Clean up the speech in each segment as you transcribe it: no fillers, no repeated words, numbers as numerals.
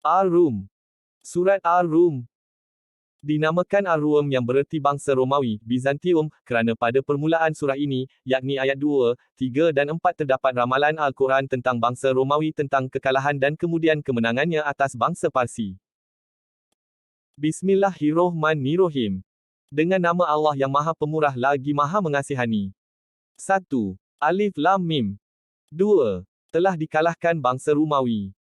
Ar-Rum. Surat Ar-Rum dinamakan Ar-Rum yang bererti bangsa Romawi, Bizantium, kerana pada permulaan surah ini, yakni ayat 2, 3 dan 4 terdapat ramalan Al-Quran tentang bangsa Romawi tentang kekalahan dan kemudian kemenangannya atas bangsa Parsi. Bismillahirrohmanirrohim. Dengan nama Allah yang Maha Pemurah lagi Maha Mengasihani. 1. Alif Lam Mim. 2. Telah dikalahkan bangsa Romawi.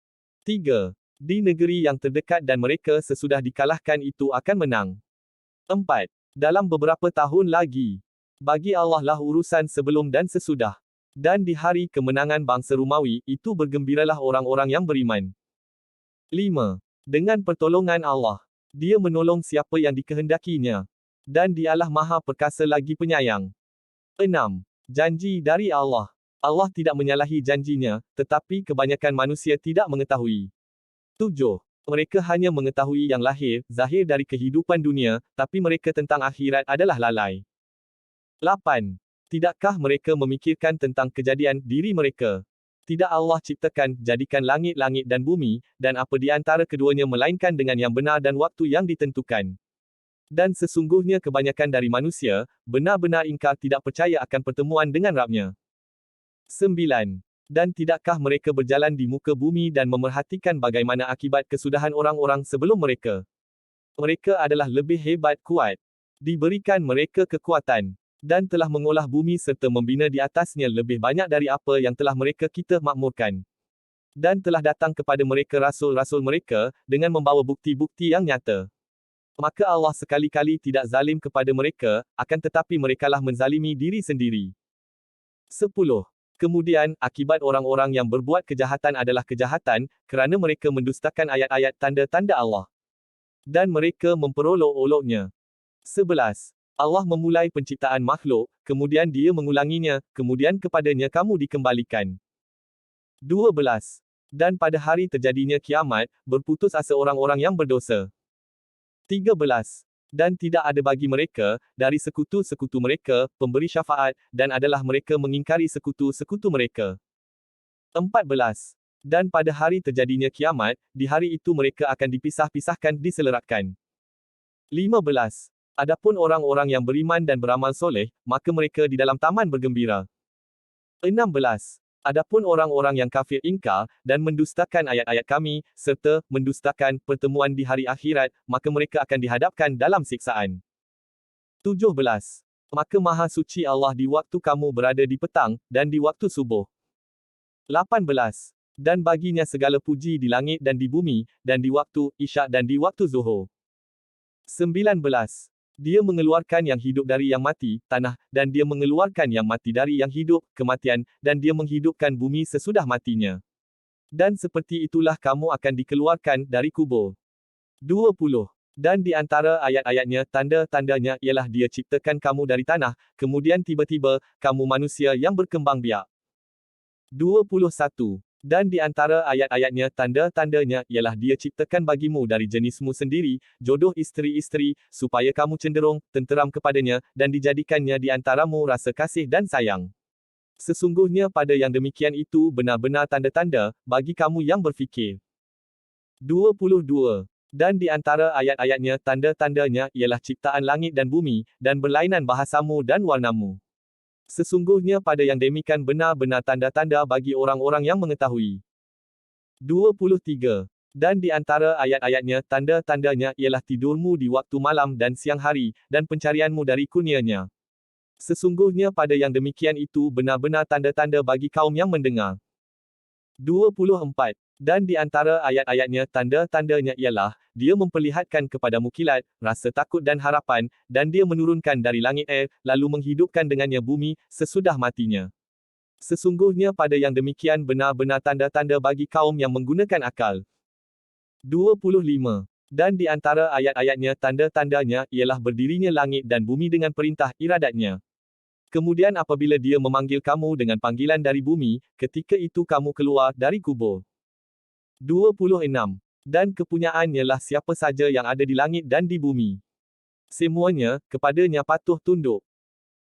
3. Di negeri yang terdekat dan mereka sesudah dikalahkan itu akan menang. 4. Dalam beberapa tahun lagi. Bagi Allah lah urusan sebelum dan sesudah. Dan di hari kemenangan bangsa Romawi, itu bergembiralah orang-orang yang beriman. 5. Dengan pertolongan Allah. Dia menolong siapa yang dikehendakinya. Dan dialah Maha Perkasa lagi penyayang. 6. Janji dari Allah. Allah tidak menyalahi janjinya, tetapi kebanyakan manusia tidak mengetahui. 7. Mereka hanya mengetahui yang lahir, zahir dari kehidupan dunia, tapi mereka tentang akhirat adalah lalai. 8. Tidakkah mereka memikirkan tentang kejadian diri mereka? Tidak Allah ciptakan, jadikan langit-langit dan bumi, dan apa di antara keduanya melainkan dengan yang benar dan waktu yang ditentukan. Dan sesungguhnya kebanyakan dari manusia, benar-benar ingkar tidak percaya akan pertemuan dengan Rabb-Nya. 9. Dan tidakkah mereka berjalan di muka bumi dan memerhatikan bagaimana akibat kesudahan orang-orang sebelum mereka? Mereka adalah lebih hebat kuat. Diberikan mereka kekuatan. Dan telah mengolah bumi serta membina di atasnya lebih banyak dari apa yang telah mereka kita makmurkan. Dan telah datang kepada mereka rasul-rasul mereka, dengan membawa bukti-bukti yang nyata. Maka Allah sekali-kali tidak zalim kepada mereka, akan tetapi merekalah menzalimi diri sendiri. 10. Kemudian, akibat orang-orang yang berbuat kejahatan adalah kejahatan, kerana mereka mendustakan ayat-ayat tanda-tanda Allah. Dan mereka memperolok-oloknya. 11. Allah memulai penciptaan makhluk, kemudian dia mengulanginya, kemudian kepadanya kamu dikembalikan. 12. Dan pada hari terjadinya kiamat, berputus asa orang-orang yang berdosa. 13. Dan tidak ada bagi mereka, dari sekutu-sekutu mereka, pemberi syafaat, dan adalah mereka mengingkari sekutu-sekutu mereka. 14. Dan pada hari terjadinya kiamat, di hari itu mereka akan dipisah-pisahkan diselerakkan. 15. Adapun orang-orang yang beriman dan beramal soleh, maka mereka di dalam taman bergembira. 16. Adapun orang-orang yang kafir ingkar, dan mendustakan ayat-ayat kami, serta mendustakan pertemuan di hari akhirat, maka mereka akan dihadapkan dalam siksaan. 17. Maka Maha Suci Allah di waktu kamu berada di petang, dan di waktu subuh. 18. Dan baginya segala puji di langit dan di bumi, dan di waktu isyak dan di waktu zuhur. 19. Dia mengeluarkan yang hidup dari yang mati, tanah, dan dia mengeluarkan yang mati dari yang hidup, kematian, dan dia menghidupkan bumi sesudah matinya. Dan seperti itulah kamu akan dikeluarkan dari kubur. 20. Dan di antara ayat-ayatnya, tanda-tandanya, ialah dia ciptakan kamu dari tanah, kemudian tiba-tiba, kamu manusia yang berkembang biak. 21. Dan di antara ayat-ayatnya, tanda-tandanya, ialah dia ciptakan bagimu dari jenismu sendiri, jodoh isteri-isteri, supaya kamu cenderung, tenteram kepadanya, dan dijadikannya di antaramu rasa kasih dan sayang. Sesungguhnya pada yang demikian itu benar-benar tanda-tanda, bagi kamu yang berfikir. 22. Dan di antara ayat-ayatnya, tanda-tandanya, ialah ciptaan langit dan bumi, dan berlainan bahasamu dan warnamu. Sesungguhnya pada yang demikian benar-benar tanda-tanda bagi orang-orang yang mengetahui. 23. Dan di antara ayat-ayatnya, tanda-tandanya, ialah tidurmu di waktu malam dan siang hari, dan pencarianmu dari kurnia-Nya. Sesungguhnya pada yang demikian itu benar-benar tanda-tanda bagi kaum yang mendengar. 24. Dan di antara ayat-ayatnya, tanda-tandanya ialah, dia memperlihatkan kepadamu kilat, rasa takut dan harapan, dan dia menurunkan dari langit air, lalu menghidupkan dengannya bumi, sesudah matinya. Sesungguhnya pada yang demikian benar-benar tanda-tanda bagi kaum yang menggunakan akal. 25. Dan di antara ayat-ayatnya, tanda-tandanya, ialah berdirinya langit dan bumi dengan perintah iradatnya. Kemudian apabila dia memanggil kamu dengan panggilan dari bumi, ketika itu kamu keluar dari kubur. 26. Dan kepunyaannya lah siapa saja yang ada di langit dan di bumi. Semuanya, kepadanya patuh tunduk.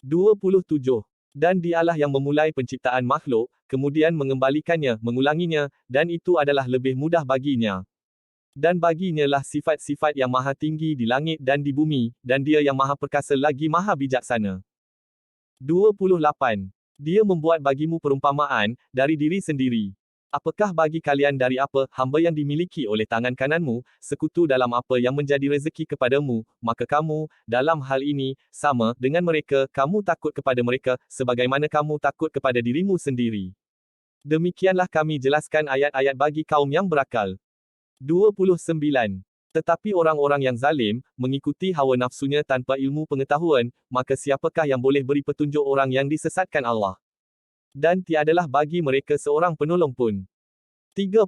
27. Dan dialah yang memulai penciptaan makhluk, kemudian mengembalikannya, mengulanginya, dan itu adalah lebih mudah baginya. Dan baginya lah sifat-sifat yang maha tinggi di langit dan di bumi, dan dia yang maha perkasa lagi maha bijaksana. 28. Dia membuat bagimu perumpamaan, dari diri sendiri. Apakah bagi kalian dari apa, hamba yang dimiliki oleh tangan kananmu, sekutu dalam apa yang menjadi rezeki kepadamu, maka kamu, dalam hal ini, sama, dengan mereka, kamu takut kepada mereka, sebagaimana kamu takut kepada dirimu sendiri. Demikianlah kami jelaskan ayat-ayat bagi kaum yang berakal. 29. Tetapi orang-orang yang zalim, mengikuti hawa nafsunya tanpa ilmu pengetahuan, maka siapakah yang boleh beri petunjuk orang yang disesatkan Allah? Dan tiadalah bagi mereka seorang penolong pun. 30.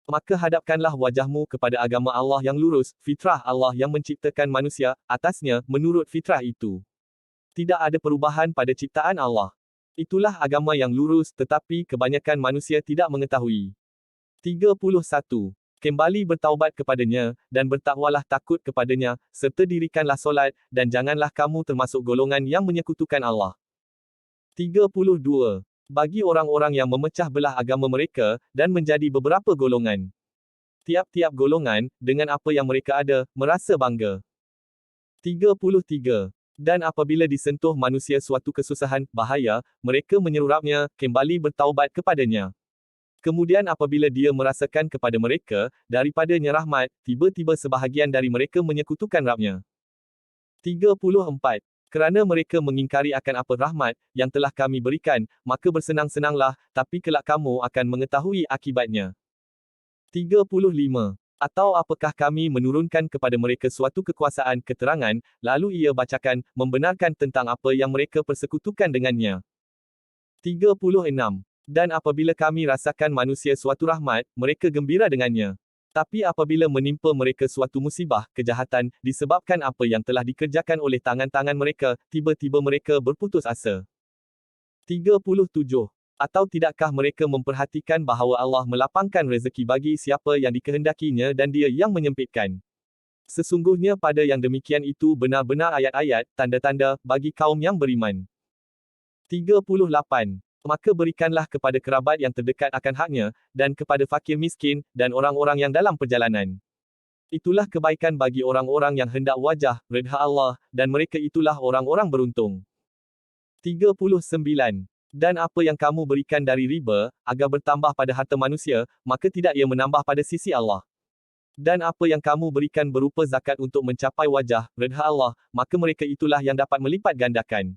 Maka hadapkanlah wajahmu kepada agama Allah yang lurus, fitrah Allah yang menciptakan manusia, atasnya, menurut fitrah itu. Tidak ada perubahan pada ciptaan Allah. Itulah agama yang lurus, tetapi kebanyakan manusia tidak mengetahui. 31. Kembali bertaubat kepadanya, dan bertakwalah takut kepadanya, serta dirikanlah solat, dan janganlah kamu termasuk golongan yang menyekutukan Allah. 32. Bagi orang-orang yang memecah belah agama mereka, dan menjadi beberapa golongan. Tiap-tiap golongan, dengan apa yang mereka ada, merasa bangga. 33. Dan apabila disentuh manusia suatu kesusahan, bahaya, mereka menyerurapnya, kembali bertaubat kepadanya. Kemudian apabila dia merasakan kepada mereka, daripadanya rahmat, tiba-tiba sebahagian dari mereka menyekutukan Rabb-nya. 34. Kerana mereka mengingkari akan apa rahmat, yang telah kami berikan, maka bersenang-senanglah, tapi kelak kamu akan mengetahui akibatnya. 35. Atau apakah kami menurunkan kepada mereka suatu kekuasaan keterangan, lalu ia bacakan, membenarkan tentang apa yang mereka persekutukan dengannya. 36. Dan apabila kami rasakan manusia suatu rahmat, mereka gembira dengannya. Tapi apabila menimpa mereka suatu musibah, kejahatan, disebabkan apa yang telah dikerjakan oleh tangan-tangan mereka, tiba-tiba mereka berputus asa. 37. Atau tidakkah mereka memperhatikan bahawa Allah melapangkan rezeki bagi siapa yang dikehendakinya dan dia yang menyempitkan? Sesungguhnya pada yang demikian itu benar-benar ayat-ayat, tanda-tanda, bagi kaum yang beriman. 38. Maka berikanlah kepada kerabat yang terdekat akan haknya, dan kepada fakir miskin, dan orang-orang yang dalam perjalanan. Itulah kebaikan bagi orang-orang yang hendak wajah, redha Allah, dan mereka itulah orang-orang beruntung. 39. Dan apa yang kamu berikan dari riba, agar bertambah pada harta manusia, maka tidak ia menambah pada sisi Allah. Dan apa yang kamu berikan berupa zakat untuk mencapai wajah, redha Allah, maka mereka itulah yang dapat melipat gandakan.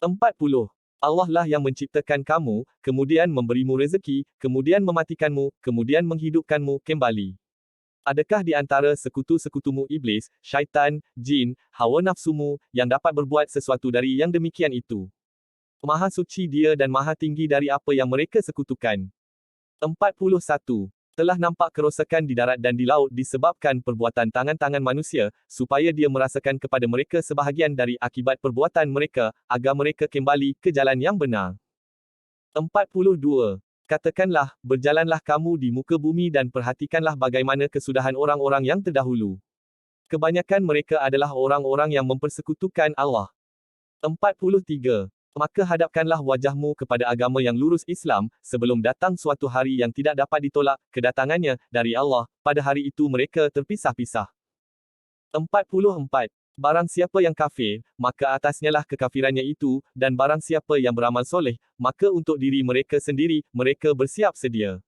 40. Allah lah yang menciptakan kamu, kemudian memberimu rezeki, kemudian mematikanmu, kemudian menghidupkanmu kembali. Adakah di antara sekutu-sekutumu iblis, syaitan, jin, hawa nafsumu, yang dapat berbuat sesuatu dari yang demikian itu? Maha suci dia dan maha tinggi dari apa yang mereka sekutukan. 41. Telah nampak kerosakan di darat dan di laut disebabkan perbuatan tangan-tangan manusia, supaya dia merasakan kepada mereka sebahagian dari akibat perbuatan mereka, agar mereka kembali ke jalan yang benar. 42. Katakanlah, berjalanlah kamu di muka bumi dan perhatikanlah bagaimana kesudahan orang-orang yang terdahulu. Kebanyakan mereka adalah orang-orang yang mempersekutukan Allah. 43. Maka hadapkanlah wajahmu kepada agama yang lurus Islam, sebelum datang suatu hari yang tidak dapat ditolak, kedatangannya, dari Allah, pada hari itu mereka terpisah-pisah. 44. Barang siapa yang kafir, maka atasnya lah kekafirannya itu, dan barang siapa yang beramal soleh, maka untuk diri mereka sendiri, mereka bersiap sedia.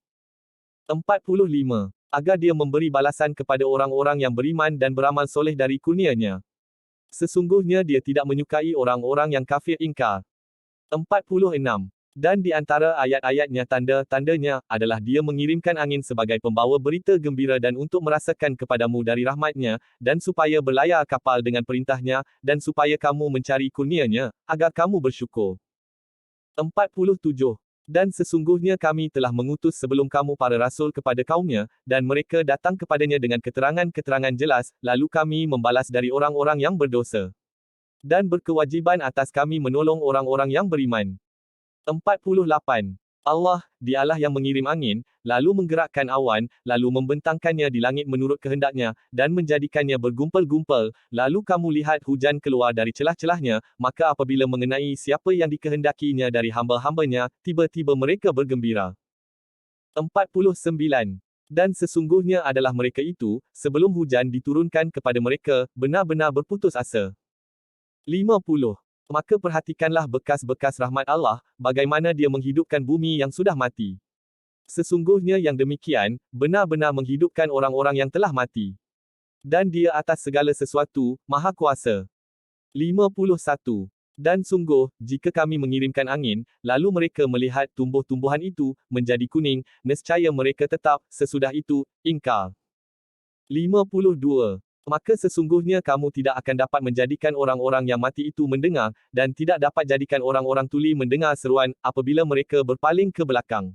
45. Agar dia memberi balasan kepada orang-orang yang beriman dan beramal soleh dari kurnia-Nya. Sesungguhnya dia tidak menyukai orang-orang yang kafir ingkar. 46. Dan di antara ayat-ayatnya tanda-tandanya, adalah dia mengirimkan angin sebagai pembawa berita gembira dan untuk merasakan kepadamu dari rahmatnya, dan supaya berlayar kapal dengan perintahnya, dan supaya kamu mencari kurnia-Nya, agar kamu bersyukur. 47. Dan sesungguhnya kami telah mengutus sebelum kamu para rasul kepada kaumnya, dan mereka datang kepadanya dengan keterangan-keterangan jelas, lalu kami membalas dari orang-orang yang berdosa. Dan berkewajiban atas kami menolong orang-orang yang beriman. 48. Allah, dialah yang mengirim angin, lalu menggerakkan awan, lalu membentangkannya di langit menurut kehendaknya, dan menjadikannya bergumpal-gumpal, lalu kamu lihat hujan keluar dari celah-celahnya, maka apabila mengenai siapa yang dikehendakinya dari hamba-hambanya, tiba-tiba mereka bergembira. 49. Dan sesungguhnya adalah mereka itu, sebelum hujan diturunkan kepada mereka, benar-benar berputus asa. 50. Maka perhatikanlah bekas-bekas rahmat Allah, bagaimana dia menghidupkan bumi yang sudah mati. Sesungguhnya yang demikian, benar-benar menghidupkan orang-orang yang telah mati. Dan dia atas segala sesuatu, maha kuasa. 51. Dan sungguh, jika kami mengirimkan angin, lalu mereka melihat tumbuh-tumbuhan itu, menjadi kuning, nescaya mereka tetap, sesudah itu, ingkar. 52. Maka sesungguhnya kamu tidak akan dapat menjadikan orang-orang yang mati itu mendengar, dan tidak dapat jadikan orang-orang tuli mendengar seruan, apabila mereka berpaling ke belakang.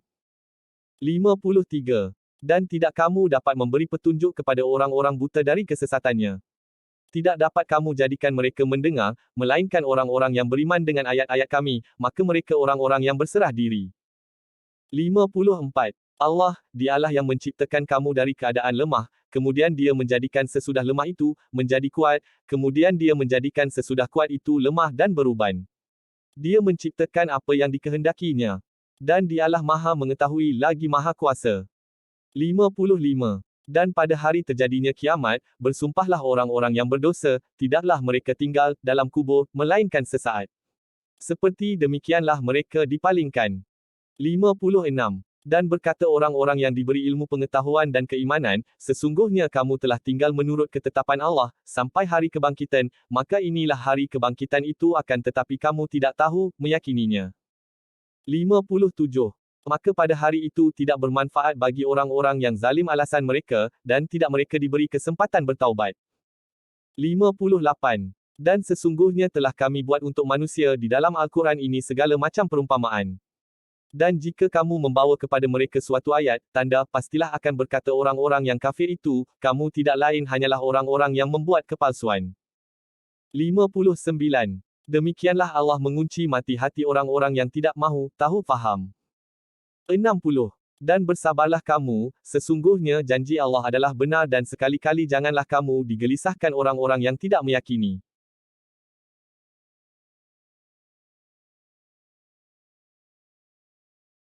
53. Dan tidak kamu dapat memberi petunjuk kepada orang-orang buta dari kesesatannya. Tidak dapat kamu jadikan mereka mendengar, melainkan orang-orang yang beriman dengan ayat-ayat kami, maka mereka orang-orang yang berserah diri. 54. Allah, dialah yang menciptakan kamu dari keadaan lemah, kemudian dia menjadikan sesudah lemah itu, menjadi kuat, kemudian dia menjadikan sesudah kuat itu lemah dan beruban. Dia menciptakan apa yang dikehendakinya. Dan dialah maha mengetahui lagi maha kuasa. 55. Dan pada hari terjadinya kiamat, bersumpahlah orang-orang yang berdosa, tidaklah mereka tinggal dalam kubur, melainkan sesaat. Seperti demikianlah mereka dipalingkan. 56. Dan berkata orang-orang yang diberi ilmu pengetahuan dan keimanan, sesungguhnya kamu telah tinggal menurut ketetapan Allah, sampai hari kebangkitan, maka inilah hari kebangkitan itu akan tetapi kamu tidak tahu, meyakininya. 57. Maka pada hari itu tidak bermanfaat bagi orang-orang yang zalim alasan mereka, dan tidak mereka diberi kesempatan bertaubat. 58. Dan sesungguhnya telah kami buat untuk manusia di dalam Al-Quran ini segala macam perumpamaan. Dan jika kamu membawa kepada mereka suatu ayat, tanda, pastilah akan berkata orang-orang yang kafir itu, kamu tidak lain hanyalah orang-orang yang membuat kepalsuan. 59. Demikianlah Allah mengunci mati hati orang-orang yang tidak mahu tahu faham. 60. Dan bersabarlah kamu, sesungguhnya janji Allah adalah benar dan sekali-kali janganlah kamu digelisahkan orang-orang yang tidak meyakini.